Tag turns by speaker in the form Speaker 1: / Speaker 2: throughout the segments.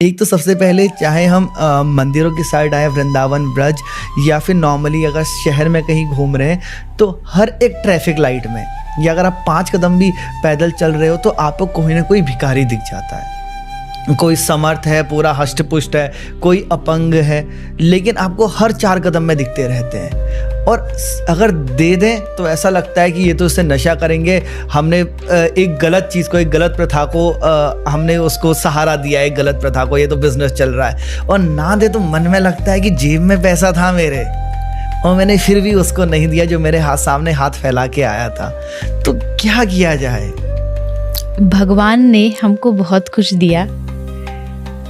Speaker 1: एक तो सबसे पहले चाहे हम मंदिरों की साइड आए, वृंदावन, ब्रज, या फिर नॉर्मली अगर शहर में कहीं घूम रहे हैं तो हर एक ट्रैफिक लाइट में, या अगर आप 5 कदम भी पैदल चल रहे हो तो आपको कोई ना कोई भिखारी दिख जाता है। कोई समर्थ है, पूरा हष्ट पुष्ट है, कोई अपंग है, लेकिन आपको हर 4 कदम में दिखते रहते हैं। और अगर दे दें तो ऐसा लगता है कि ये तो उससे नशा करेंगे, हमने एक गलत चीज़ को, एक गलत प्रथा को हमने उसको सहारा दिया है, एक गलत प्रथा को, ये तो बिजनेस चल रहा है। और ना दे तो मन में लगता है कि जेब में पैसा था मेरे और मैंने फिर भी उसको नहीं दिया जो मेरे सामने हाथ फैला के आया था। तो क्या किया जाए?
Speaker 2: भगवान ने हमको बहुत कुछ दिया,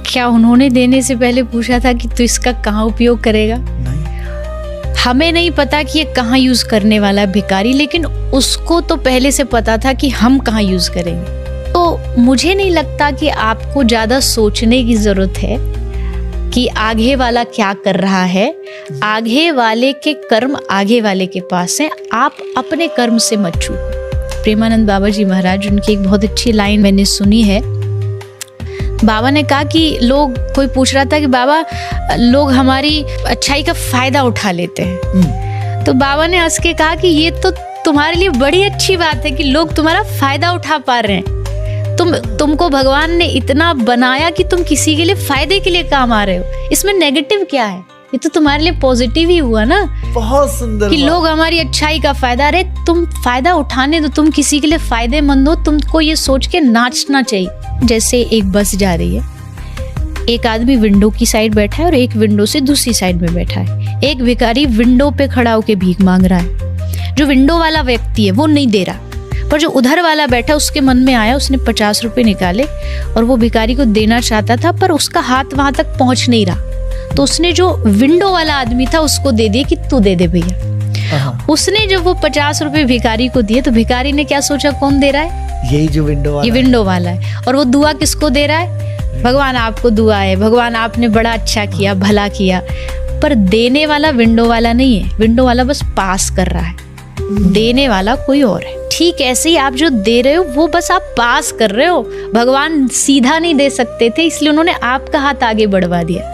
Speaker 2: क्या उन्होंने देने से पहले पूछा था कि तू इसका कहाँ उपयोग करेगा?
Speaker 1: नहीं।
Speaker 2: हमें नहीं पता कि ये कहाँ यूज करने वाला है भिखारी, लेकिन उसको तो पहले से पता था कि हम कहाँ यूज करेंगे। तो मुझे नहीं लगता कि आपको ज्यादा सोचने की जरूरत है कि आगे वाला क्या कर रहा है। आगे वाले के कर्म आगे वाले के पास है, आप अपने कर्म से मत चूको। प्रेमानंद बाबा जी महाराज, उनकी एक बहुत अच्छी लाइन मैंने सुनी है। बाबा ने कहा कि कोई पूछ रहा था कि बाबा लोग हमारी अच्छाई का फायदा उठा लेते हैं। तो बाबा ने हंस के कहा कि ये तो तुम्हारे लिए बड़ी अच्छी बात है कि लोग तुम्हारा फायदा उठा पा रहे हैं। तुमको भगवान ने इतना बनाया कि तुम किसी के लिए फायदे के लिए काम आ रहे हो, इसमें नेगेटिव क्या है? ये तो तुम्हारे लिए पॉजिटिव ही हुआ ना।
Speaker 1: बहुत सुंदर
Speaker 2: कि लोग हमारी अच्छाई का फायदा, अरे तुम फायदा उठाने दो, तुम किसी के लिए फायदेमंद हो, तुमको ये सोच के नाचना चाहिए। जैसे एक बस जा रही है, एक आदमी विंडो की साइड बैठा है और एक विंडो से दूसरी साइड में बैठा है। एक भिखारी विंडो पे खड़ा होकर भीख मांग रहा है। जो विंडो वाला व्यक्ति है वो नहीं दे रहा, पर जो उधर वाला बैठा उसके मन में आया, उसने 50 रुपए निकाले और वो भिखारी को देना चाहता था, पर उसका हाथ वहां तक पहुंच नहीं रहा। तो उसने जो विंडो वाला आदमी था उसको दे दिया कि तू दे दे भैया। उसने जब वो 50 रुपए भिखारी को दिए तो भिखारी ने क्या सोचा, कौन दे रहा है?
Speaker 1: यही जो विंडो वाला,
Speaker 2: ये विंडो वाला है। और वो दुआ किसको दे रहा है? भगवान आपको दुआ है, भगवान आपने बड़ा अच्छा किया, भला किया। पर देने वाला विंडो वाला नहीं है, विंडो वाला बस पास कर रहा है, देने वाला कोई और है। ठीक ऐसे ही आप जो दे रहे हो वो बस आप पास कर रहे हो। भगवान सीधा नहीं दे सकते थे, इसलिए उन्होंने आपका हाथ आगे बढ़वा दिया,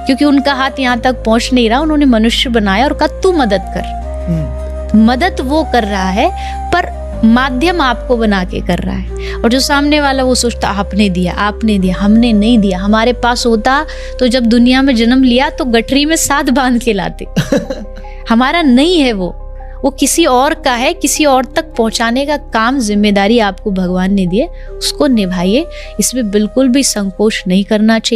Speaker 2: क्योंकि उनका हाथ यहाँ तक पहुंच नहीं रहा। उन्होंने मनुष्य बनाया और कहा तू मदद कर। मदद वो कर रहा है पर माध्यम आपको बना के कर रहा है। और जो सामने वाला वो सोचता आपने दिया, हमने नहीं दिया। हमारे पास होता तो जब दुनिया में जन्म लिया तो गठरी में साथ बांध के लाते। हमारा नहीं है वो किसी और का है। किसी और तक पहुंचाने का काम, जिम्मेदारी आपको भगवान ने दी है, उसको निभाइए। इसमें बिल्कुल भी संकोच नहीं करना चाहिए।